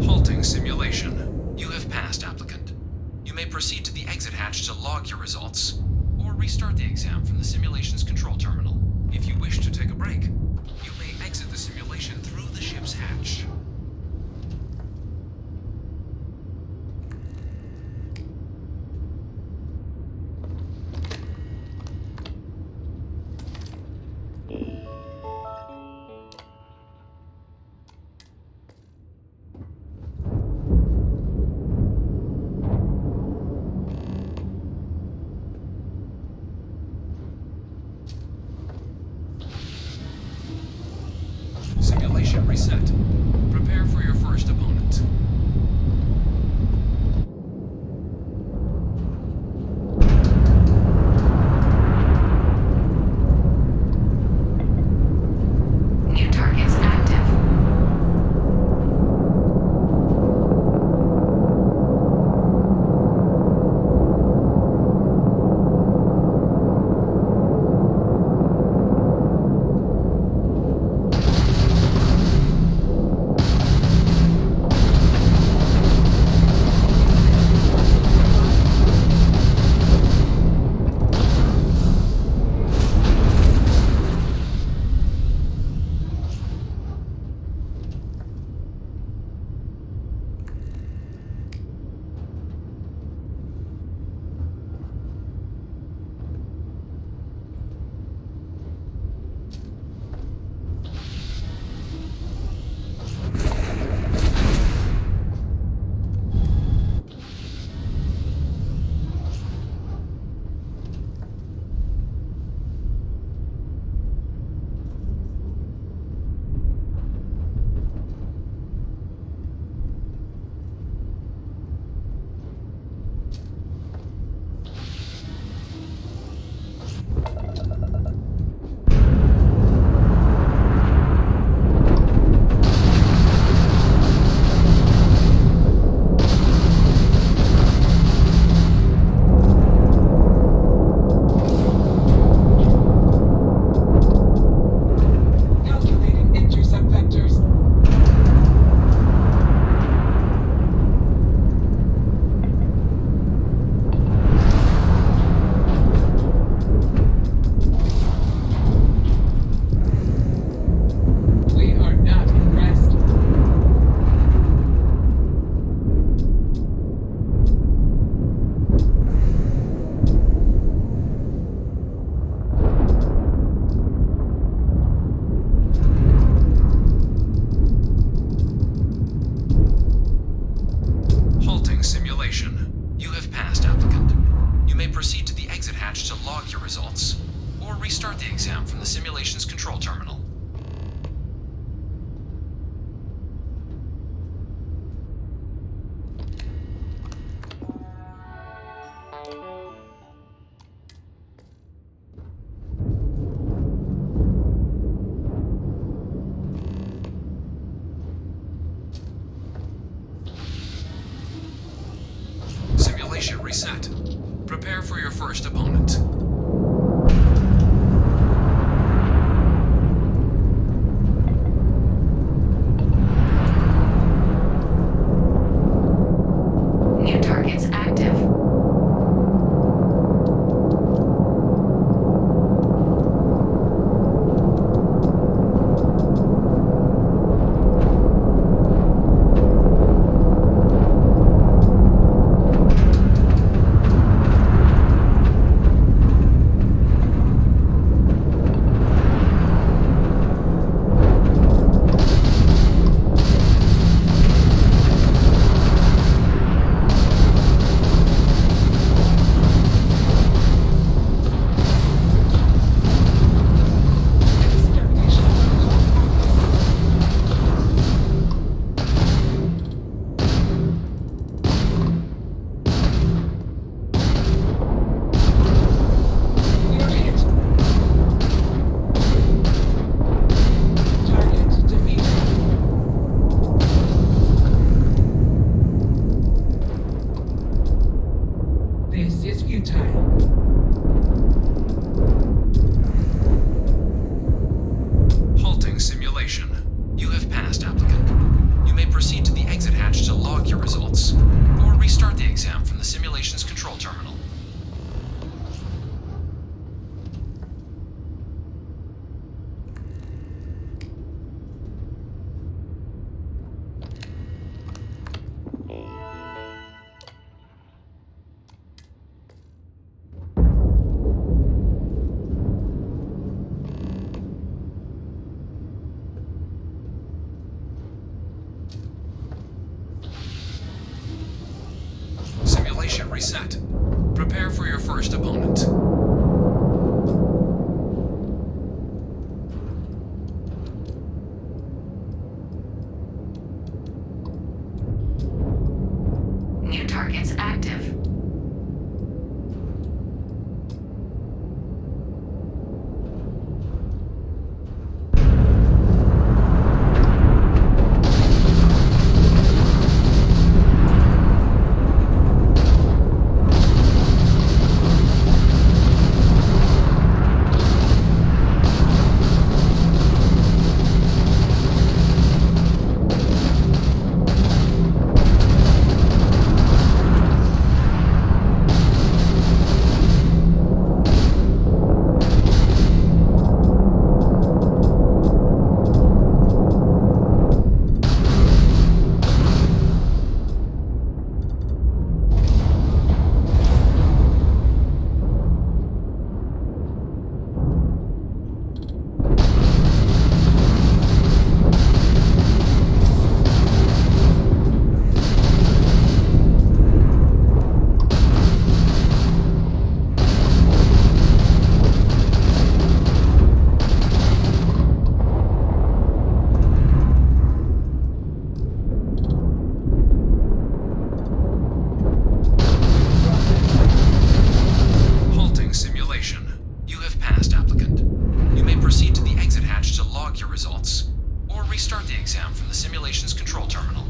Halting simulation. You have passed, applicant. You may proceed to the exit hatch to log your results, or restart the exam from the simulation's control terminal. If you wish to take a break, you may exit the simulation through the ship's hatch. Simulation reset. Prepare for your first opponent. New targets active. Restart the exam from the simulation's control terminal. Simulation reset. Prepare for your first opponent. New targets active. This is futile. Simulation reset. Prepare for your first opponent. New targets active. Restart the exam from the simulation's control terminal.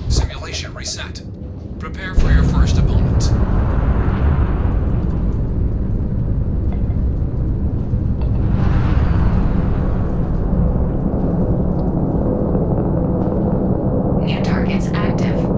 Simulation reset. Prepare for your first opponent. New targets active.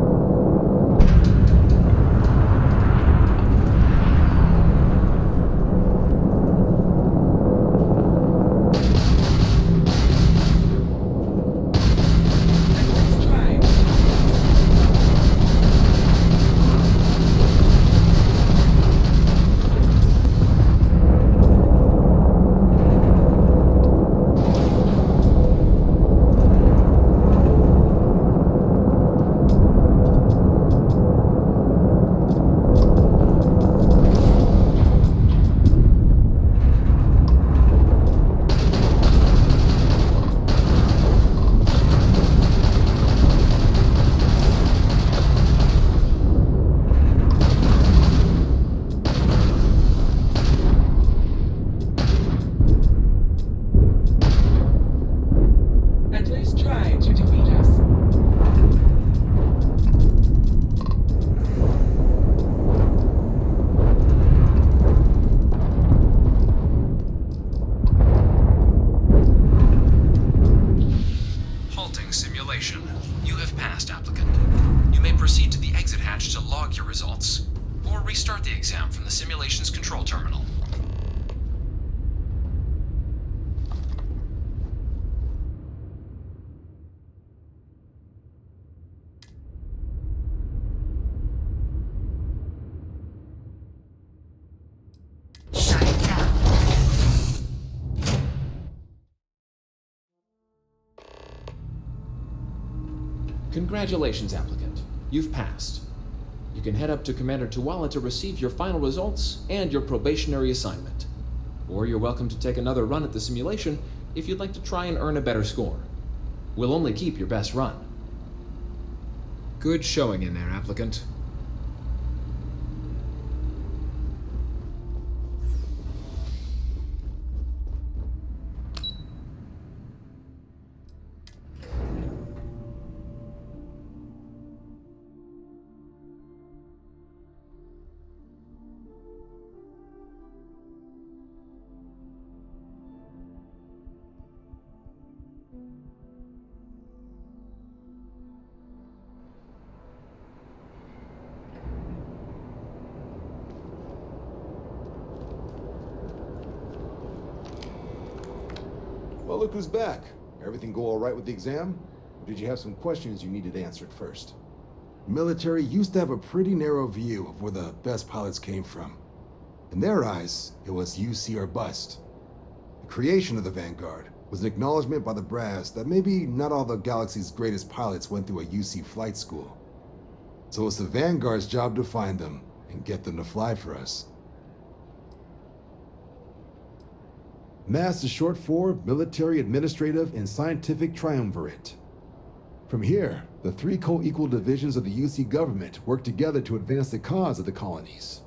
You have passed, applicant. You may proceed to the exit hatch to log your results, or restart the exam from the simulation's control terminal. Shut it down. Congratulations, applicant. You've passed. You can head up to Commander Tuwala to receive your final results and your probationary assignment. Or you're welcome to take another run at the simulation if you'd like to try and earn a better score. We'll only keep your best run. Good showing in there, applicant. Well, look who's back. Everything go all right with the exam? Or did you have some questions you needed answered first? Military used to have a pretty narrow view of where the best pilots came from. In their eyes, it was UC or bust. The creation of the Vanguard was an acknowledgement by the brass that maybe not all the galaxy's greatest pilots went through a UC flight school. So it's the Vanguard's job to find them and get them to fly for us. MASS is short for Military Administrative and Scientific Triumvirate. From here, the three co-equal divisions of the UC government work together to advance the cause of the colonies.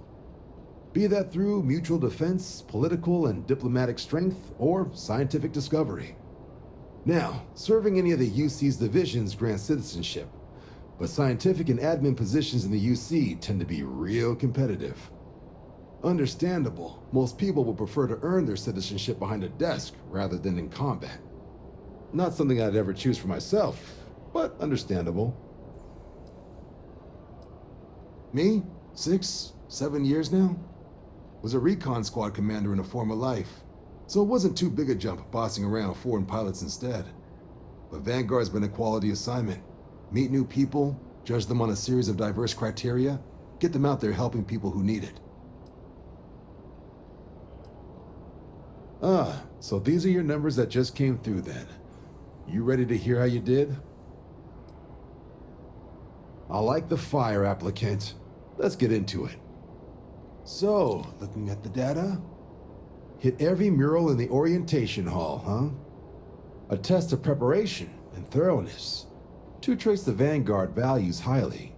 Be that through mutual defense, political and diplomatic strength, or scientific discovery. Now, serving any of the UC's divisions grants citizenship, but scientific and admin positions in the UC tend to be real competitive. Understandable, most people would prefer to earn their citizenship behind a desk rather than in combat. Not something I'd ever choose for myself, but understandable. Me? 6, 7 years now? Was a recon squad commander in a former life, so it wasn't too big a jump bossing around foreign pilots instead. But Vanguard's been a quality assignment. Meet new people, judge them on a series of diverse criteria, get them out there helping people who need it. Ah, so these are your numbers that just came through then. You ready to hear how you did? I like the fire, applicant. Let's get into it. So, looking at the data, hit every mural in the orientation hall, huh? A test of preparation and thoroughness. 2 traits the Vanguard values highly.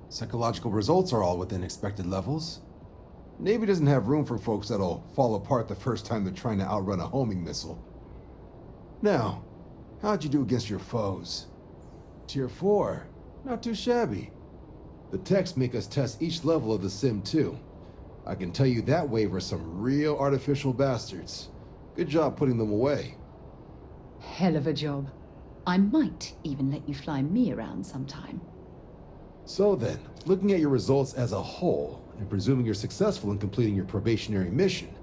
Psychological results are all within expected levels. Navy doesn't have room for folks that'll fall apart the first time they're trying to outrun a homing missile. Now, how'd you do against your foes? Tier 4, not too shabby. The techs make us test each level of the sim too. I can tell you that waiver's some real artificial bastards. Good job putting them away. Hell of a job. I might even let you fly me around sometime. So then, looking at your results as a whole, and presuming you're successful in completing your probationary mission,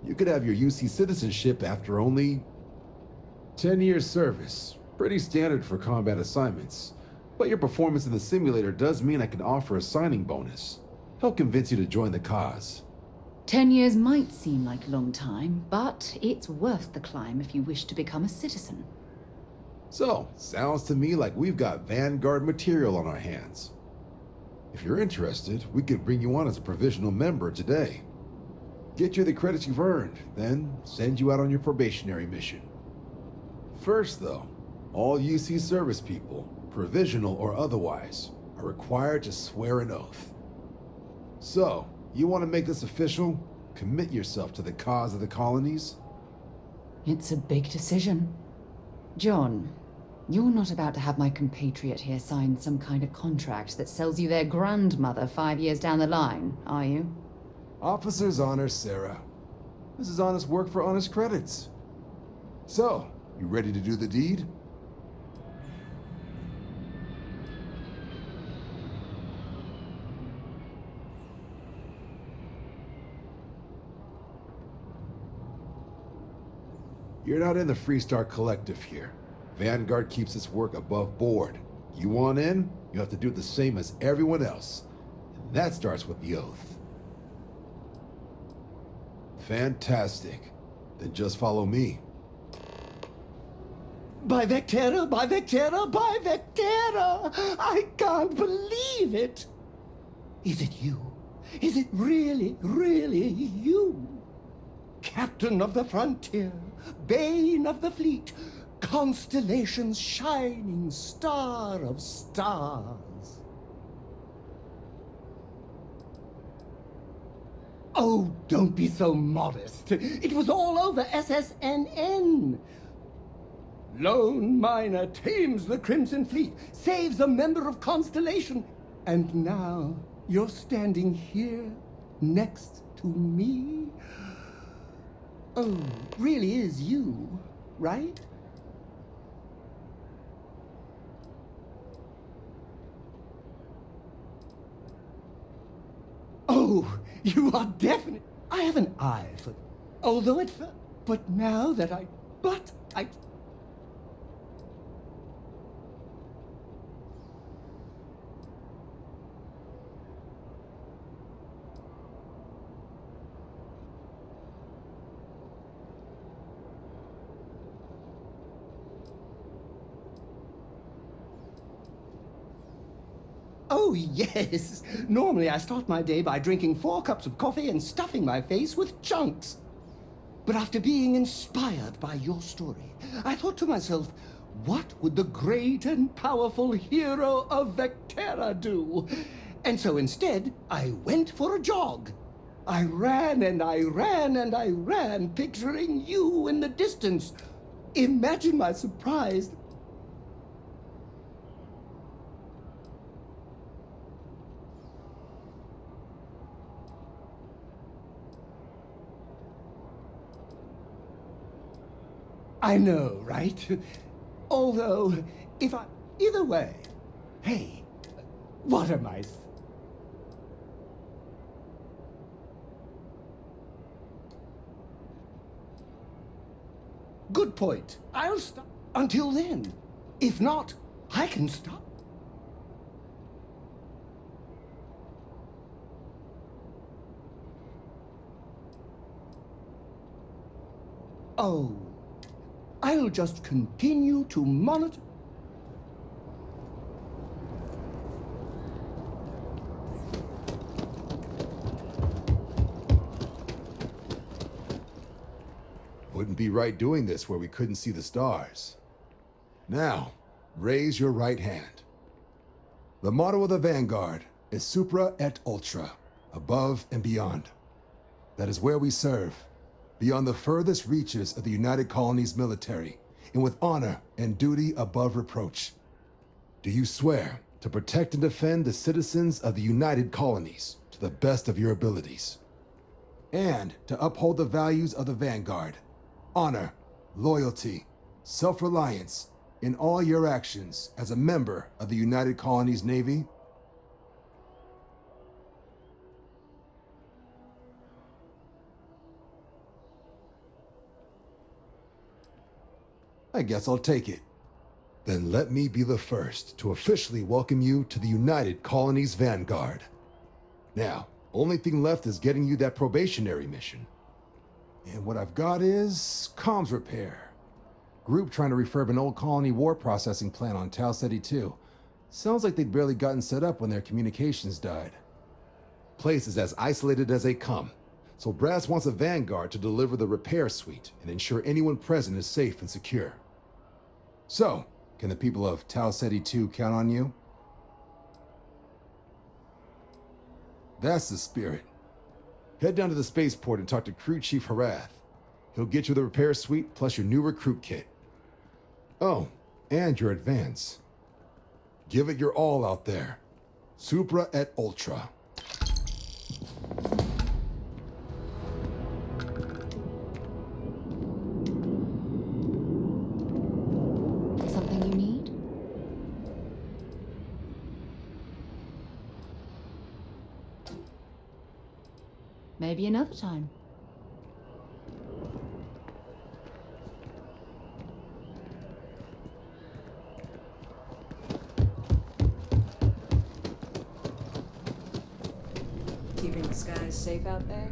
you could have your UC citizenship after only 10 years service. Pretty standard for combat assignments. But your performance in the simulator does mean I can offer a signing bonus. Help convince you to join the cause. 10 years might seem like a long time, but it's worth the climb if you wish to become a citizen. So, sounds to me like we've got Vanguard material on our hands. If you're interested, we could bring you on as a provisional member today. Get you the credits you've earned, then send you out on your probationary mission. First though, all UC service people, provisional or otherwise, are required to swear an oath. So, you want to make this official? Commit yourself to the cause of the colonies? It's a big decision. John, you're not about to have my compatriot here sign some kind of contract that sells you their grandmother 5 years down the line, are you? Officer's honor, Sarah. This is honest work for honest credits. So, you ready to do the deed? You're not in the Freestar Collective here. Vanguard keeps its work above board. You want in, you have to do the same as everyone else. And that starts with the oath. Fantastic. Then just follow me. By Vectera, by Vectera, by Vectera! I can't believe it! Is it you? Is it really, really you? Captain of the frontier, bane of the fleet, constellation's shining star of stars. Oh, don't be so modest. It was all over SSNN. Lone miner tames the Crimson Fleet, saves a member of Constellation, and now you're standing here next to me? Oh, really is you, right? Oh, you are definite. I have an eye for... Although it... But now that I... But I... Oh, yes. Normally I start my day by drinking 4 cups of coffee and stuffing my face with chunks. But after being inspired by your story, I thought to myself, what would the great and powerful hero of Vectera do? And so instead, I went for a jog. I ran and I ran and I ran, picturing you in the distance. Imagine my surprise. I know, right? Although, either way, hey, what am I? Good point. I'll stop until then. If not, I can stop. Oh. I'll just continue to monitor. Wouldn't be right doing this where we couldn't see the stars. Now, raise your right hand. The motto of the Vanguard is Supra et Ultra, above and beyond. That is where we serve, beyond the furthest reaches of the United Colonies military, and with honor and duty above reproach. Do you swear to protect and defend the citizens of the United Colonies to the best of your abilities? And to uphold the values of the Vanguard, honor, loyalty, self-reliance, in all your actions as a member of the United Colonies Navy? I guess I'll take it. Then let me be the first to officially welcome you to the United Colonies Vanguard. Now, only thing left is getting you that probationary mission. And what I've got is comms repair. Group trying to refurb an old colony war processing plant on Tau Ceti 2. Sounds like they'd barely gotten set up when their communications died. Place is as isolated as they come, so Brass wants a Vanguard to deliver the repair suite and ensure anyone present is safe and secure. So, can the people of Tau Ceti 2 count on you? That's the spirit. Head down to the spaceport and talk to Crew Chief Harath. He'll get you the repair suite plus your new recruit kit. Oh, and your advance. Give it your all out there. Supra et Ultra. Something you need? Maybe another time. Keeping the skies safe out there?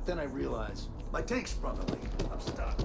Then I realize my tank's sprung a leak. I'm stuck.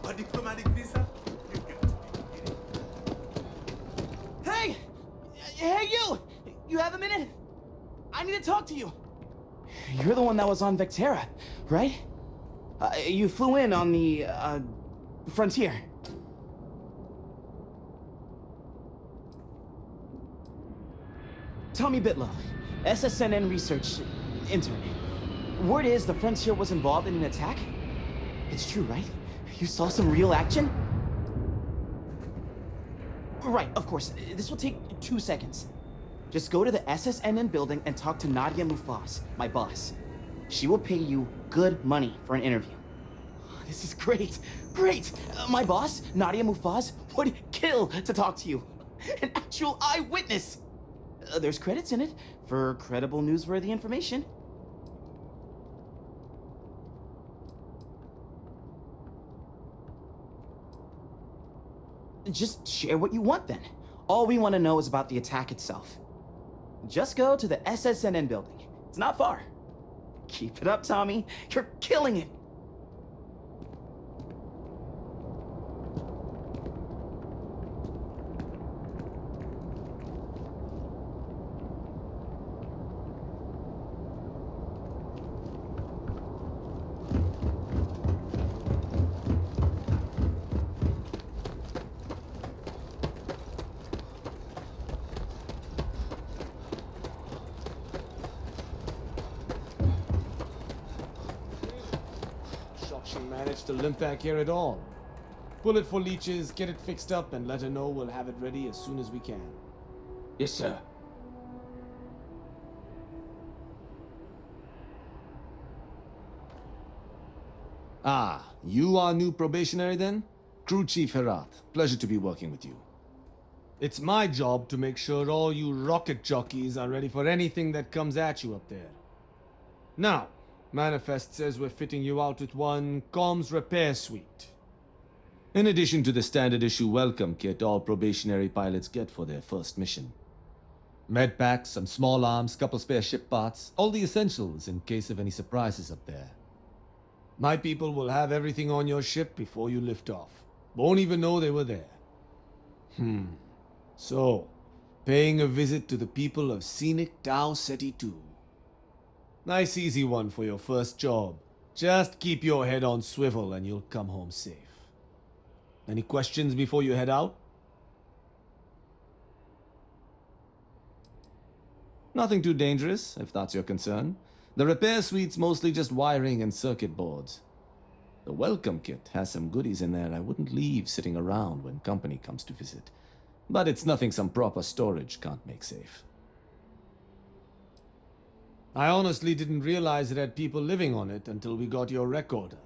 A diplomatic visa? You got to be kidding. Hey! Hey, you! You have a minute? I need to talk to you. You're the one that was on Vectera, right? You flew in on the, Frontier. Tommy Bitlow, SSNN research intern. Word is the Frontier was involved in an attack? It's true, right? You saw some real action? Right, of course. This will take 2 seconds. Just go to the SSNN building and talk to Nadia Mufaz, my boss. She will pay you good money for an interview. This is great, great! My boss, Nadia Mufaz, would kill to talk to you. An actual eyewitness! There's credits in it for credible, newsworthy information. Just share what you want then. All we want to know is about the attack itself. Just go to the SSNN building. It's not far. Keep it up, Tommy. You're killing it. She managed to limp back here at all. Pull it for leeches, get it fixed up, and let her know we'll have it ready as soon as we can. Yes, sir. Ah, you are new probationary then? Crew Chief Herat, pleasure to be working with you. It's my job to make sure all you rocket jockeys are ready for anything that comes at you up there. Now, Manifest says we're fitting you out with one comms repair suite. In addition to the standard issue welcome kit all probationary pilots get for their first mission. Med packs, some small arms, couple spare ship parts, all the essentials in case of any surprises up there. My people will have everything on your ship before you lift off. Won't even know they were there. So, paying a visit to the people of scenic Tau Ceti II. Nice easy one for your first job. Just keep your head on swivel and you'll come home safe. Any questions before you head out? Nothing too dangerous, if that's your concern. The repair suite's mostly just wiring and circuit boards. The welcome kit has some goodies in there I wouldn't leave sitting around when company comes to visit. But it's nothing some proper storage can't make safe. I honestly didn't realize it had people living on it until we got your recorder.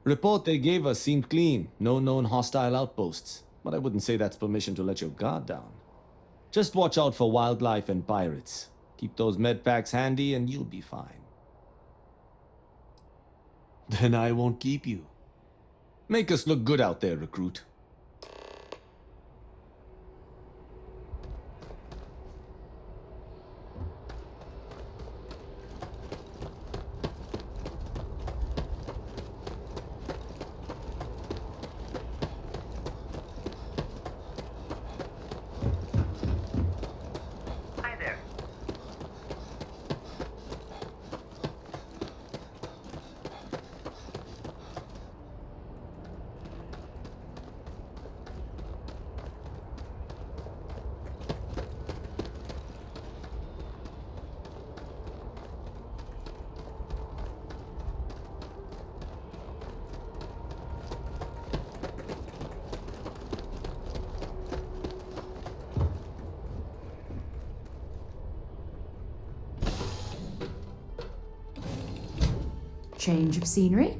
Report they gave us seemed clean, no known hostile outposts, but I wouldn't say that's permission to let your guard down. Just watch out for wildlife and pirates. Keep those med packs handy and you'll be fine. Then I won't keep you. Make us look good out there, recruit. Change of scenery?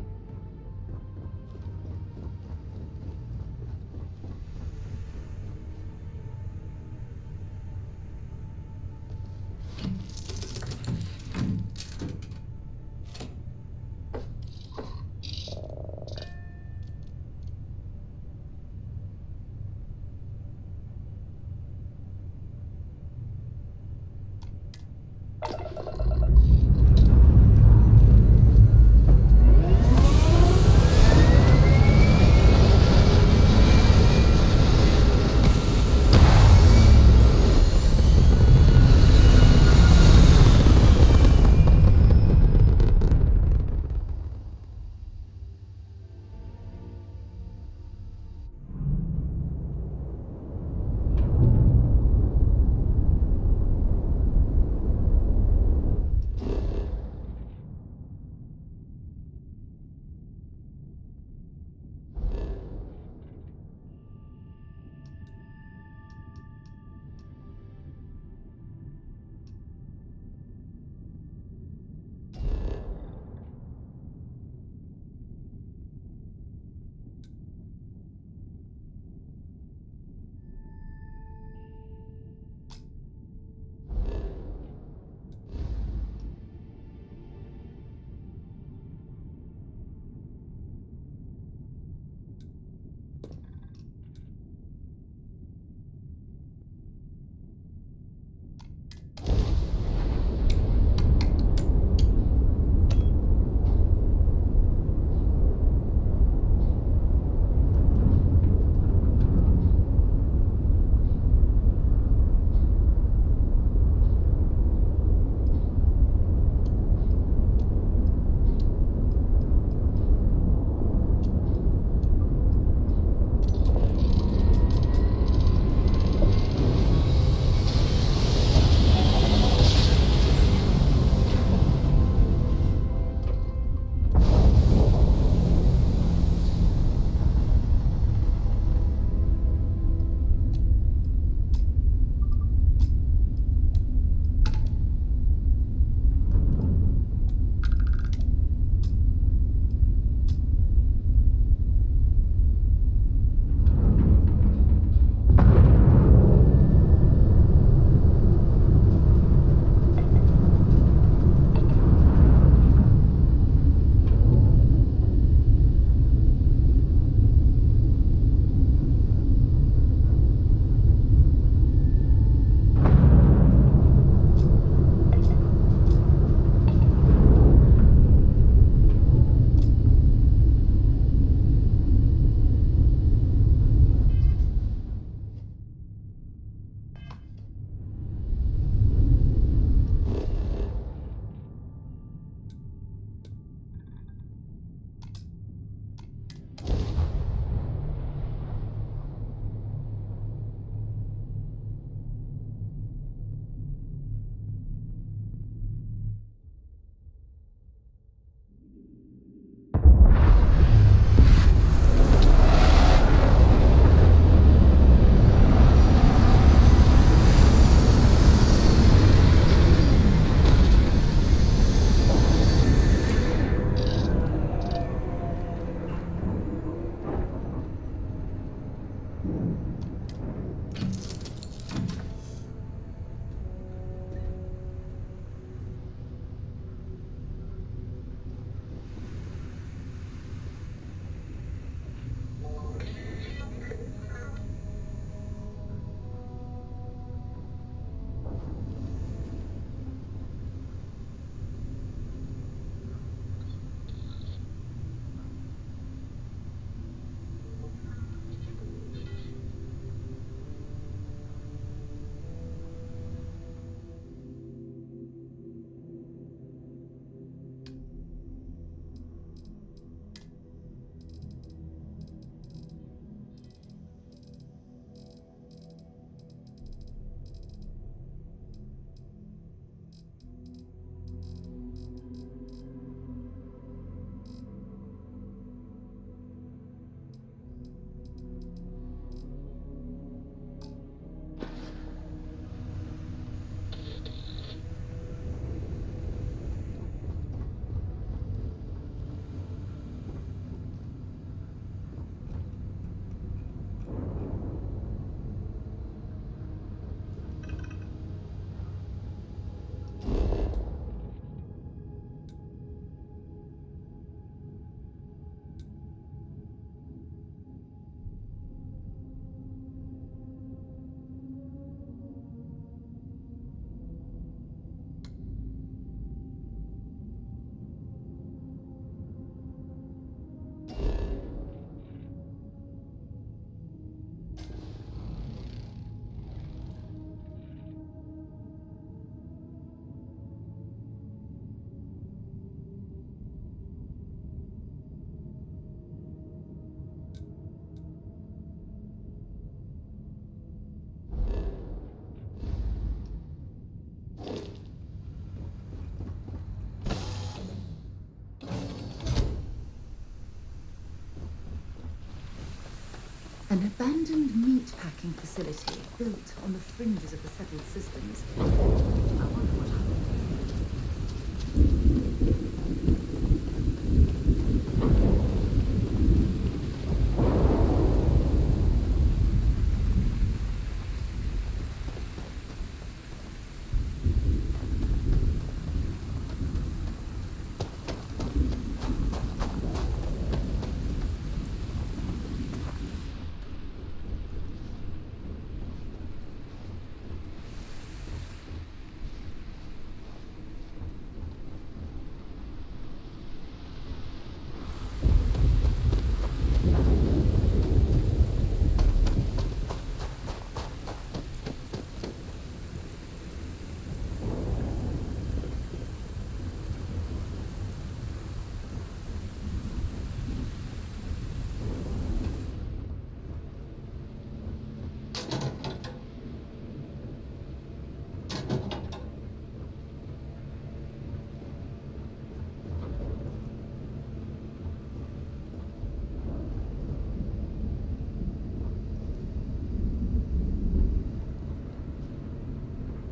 An abandoned meat-packing facility built on the fringes of the settled systems. I wonder what happened.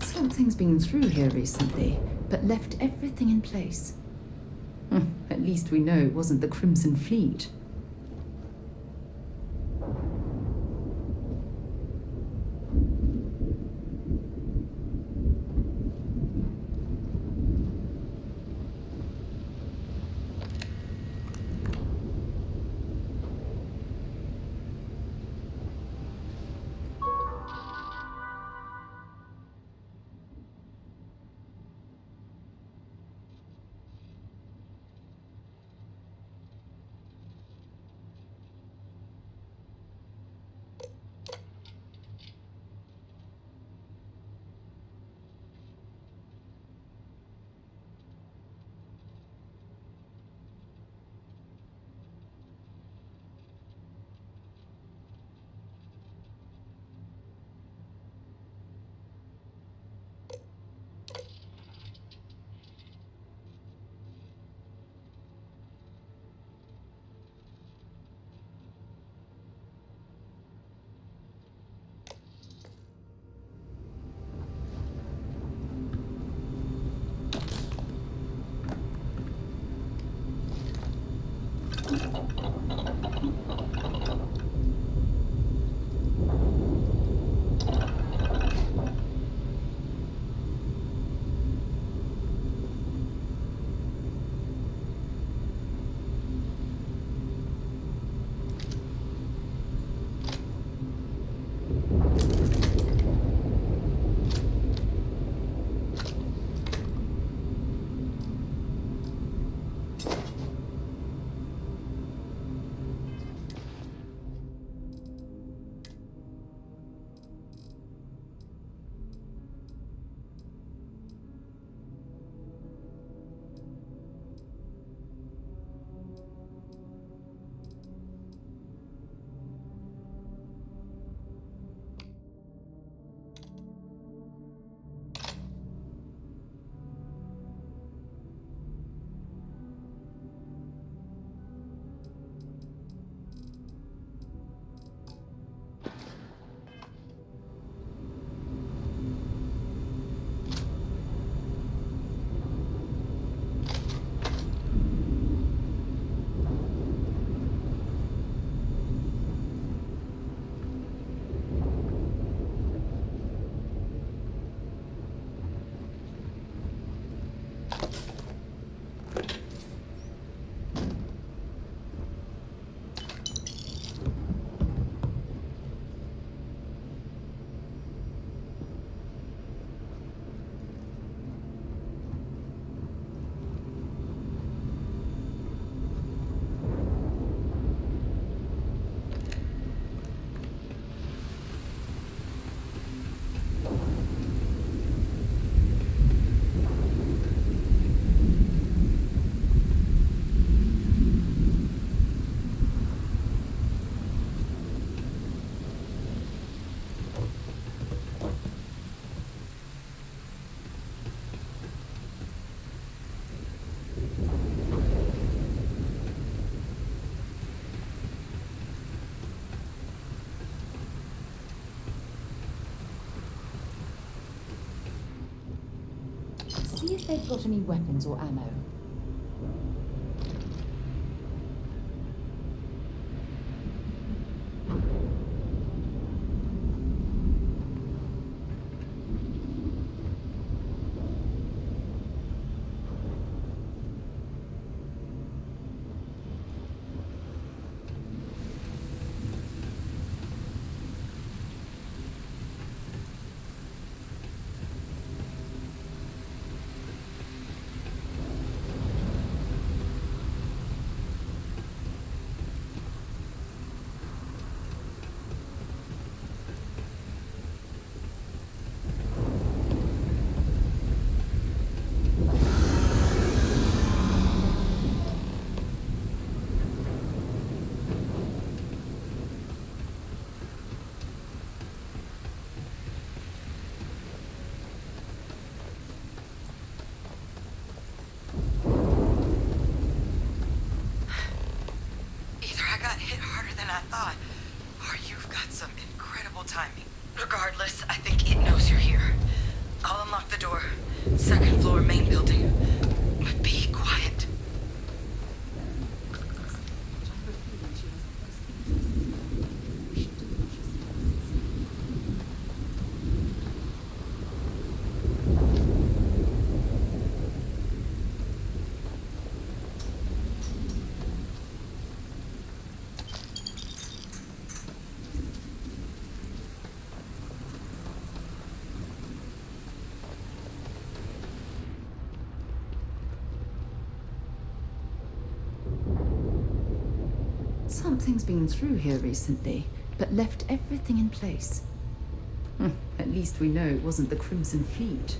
Something's been through here recently, but left everything in place. At least we know it wasn't the Crimson Fleet. see if they've got any weapons or ammo. timing. Regardless, I think it knows you're here. I'll unlock the door. Second floor, main building. But be quiet. Something's been through here recently, but left everything in place. At least we know it wasn't the Crimson Fleet.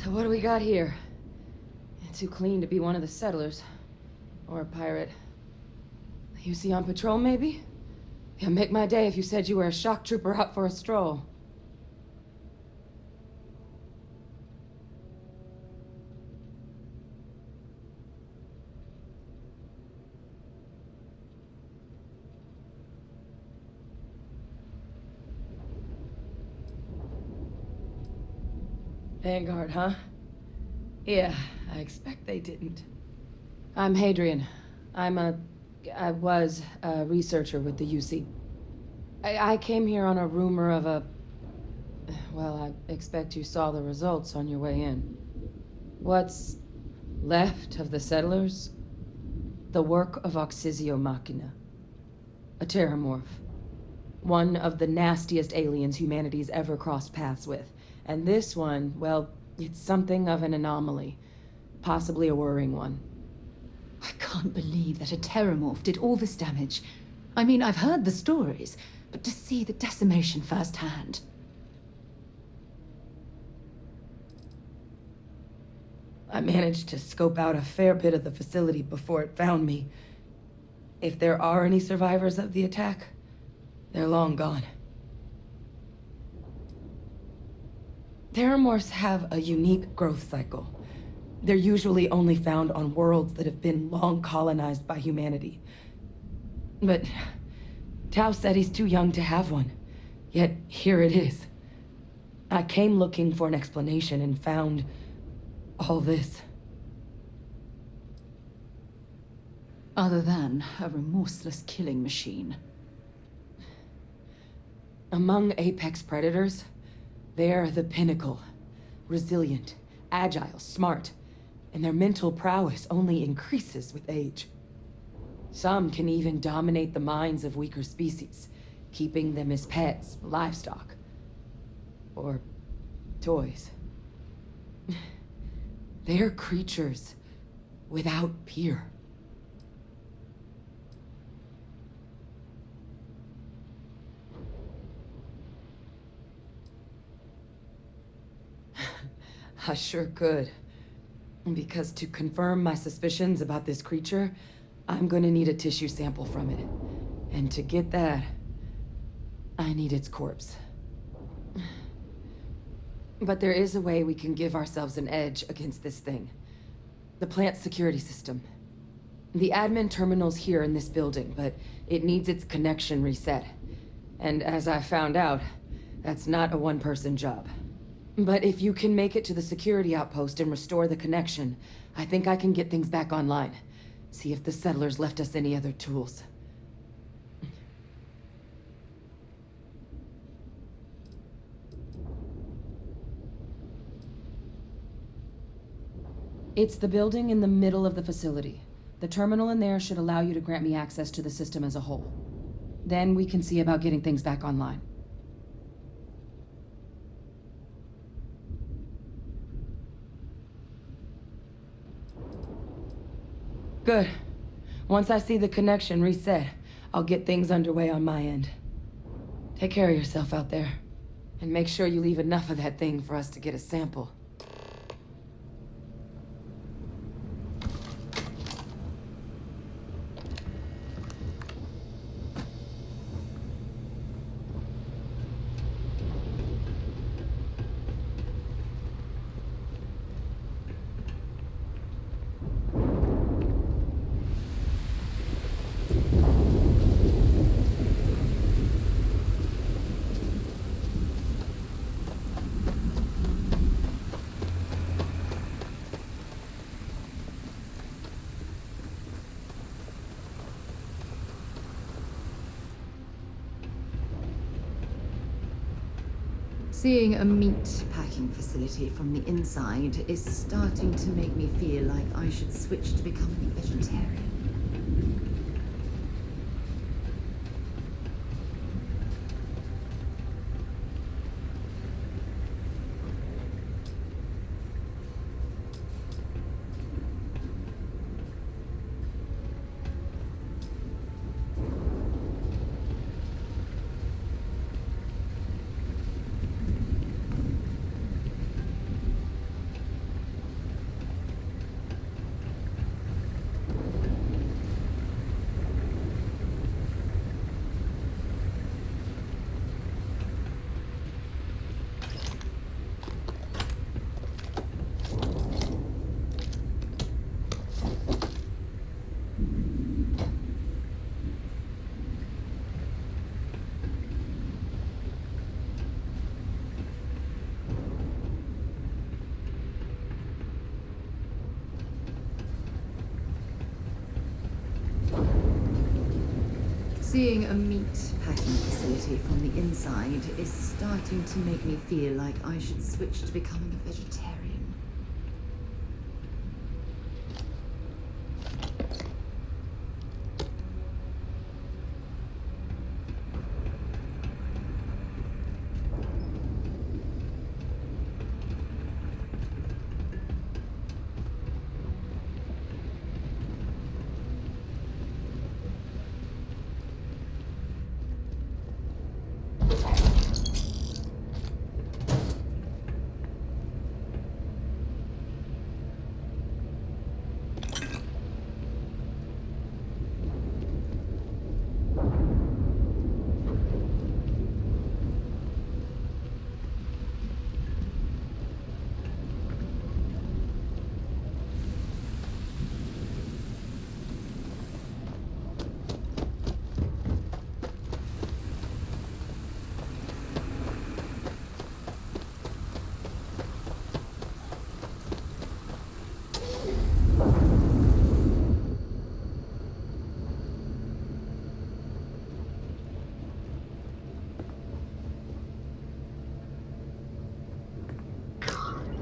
So what do we got here? Too clean to be one of the settlers. Or a pirate. You see on patrol, maybe? Yeah, make my day if you said you were a shock trooper out for a stroll. Vanguard, huh? Yeah, I expect they didn't. I'm Hadrian. I was a researcher with the UC. I came here on a rumor of a... Well, I expect you saw the results on your way in. What's left of the settlers? The work of Oxysio Machina. A terramorph. One of the nastiest aliens humanity's ever crossed paths with. And this one, well, it's something of an anomaly. Possibly a worrying one. I can't believe that a terramorph did all this damage. I mean, I've heard the stories, but to see the decimation firsthand. I managed to scope out a fair bit of the facility before it found me. If there are any survivors of the attack, they're long gone. Terramorphs have a unique growth cycle. They're usually only found on worlds that have been long colonized by humanity. But Tao said he's too young to have one. Yet here it is. I came looking for an explanation and found all this. Other than a remorseless killing machine. Among apex predators, they're the pinnacle. Resilient, agile, smart, and their mental prowess only increases with age. Some can even dominate the minds of weaker species, keeping them as pets, livestock, or toys. They're creatures without peer. I sure could. Because to confirm my suspicions about this creature, I'm gonna need a tissue sample from it. And to get that, I need its corpse. But there is a way we can give ourselves an edge against this thing. The plant security system. The admin terminal's here in this building, but it needs its connection reset. And as I found out, that's not a one-person job. But if you can make it to the security outpost and restore the connection, I think I can get things back online. See if the settlers left us any other tools. It's the building in the middle of the facility. The terminal in there should allow you to grant me access to the system as a whole. Then we can see about getting things back online. Good. Once I see the connection reset, I'll get things underway on my end. Take care of yourself out there. And make sure you leave enough of that thing for us to get a sample. Seeing a meat packing facility from the inside is starting to make me feel like I should switch to becoming a vegetarian. Seeing a meat packing facility from the inside is starting to make me feel like I should switch to becoming a vegetarian.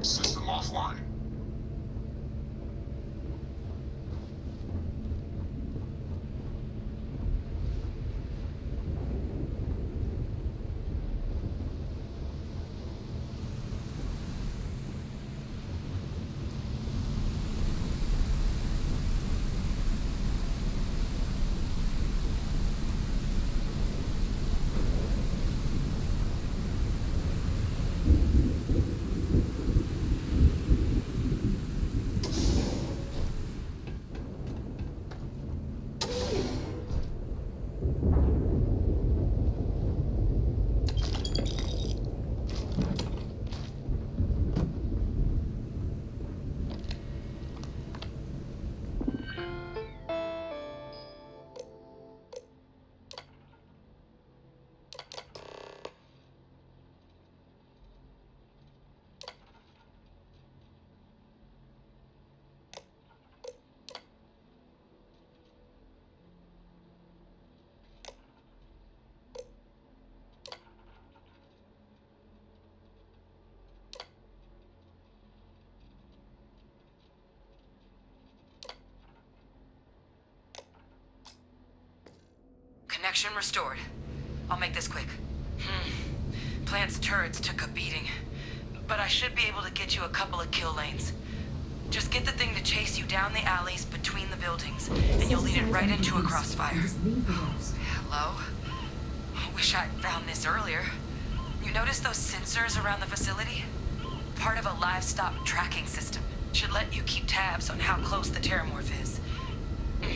System offline. Connection restored. I'll make this quick. Plant's turrets took a beating, but I should be able to get you a couple of kill lanes. Just get the thing to chase you down the alleys between the buildings, and you'll lead it right into a crossfire. Hello? Wish I'd found this earlier. You notice those sensors around the facility? Part of a livestock tracking system. Should let you keep tabs on how close the terramorph is. But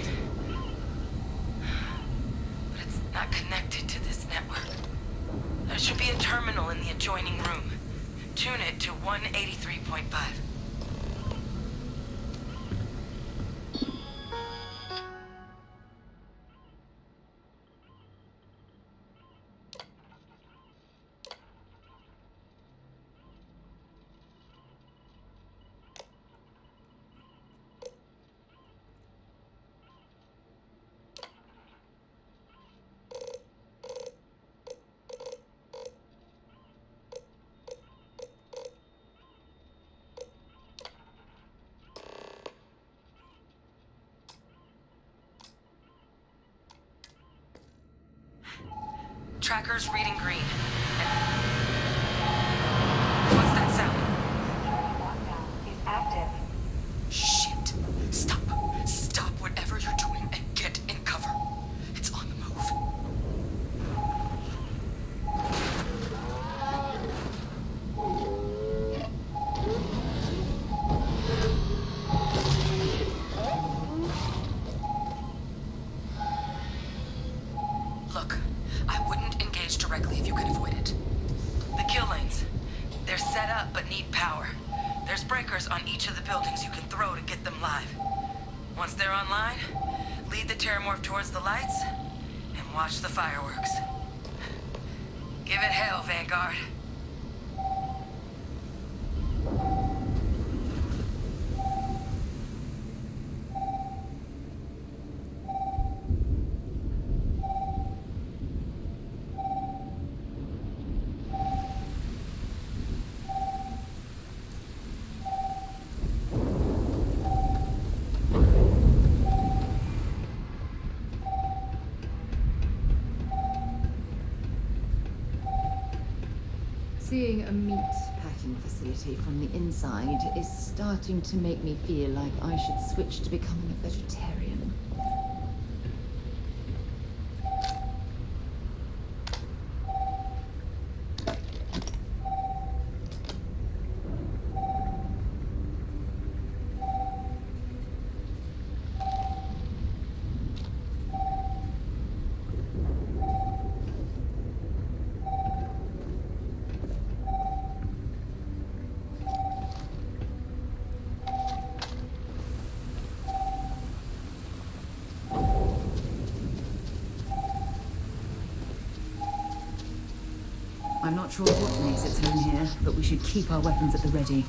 it's not connected to this network. There should be a terminal in the adjoining room. Tune it to 183.5. Tracker's reading green. What's that sound? Is active. Shit. Stop. Stop whatever you're doing and get in cover. It's on the move. Look, I wouldn't engage directly if you could avoid it. The kill lanes. They're set up but need power. There's breakers on each of the buildings you can throw to get them live. Once they're online, lead the Terramorph towards the lights and watch the fireworks. Give it hell, Vanguard. Seeing a meat packing facility from the inside is starting to make me feel like I should switch to becoming a vegetarian. I'm not sure what makes its home here, but we should keep our weapons at the ready.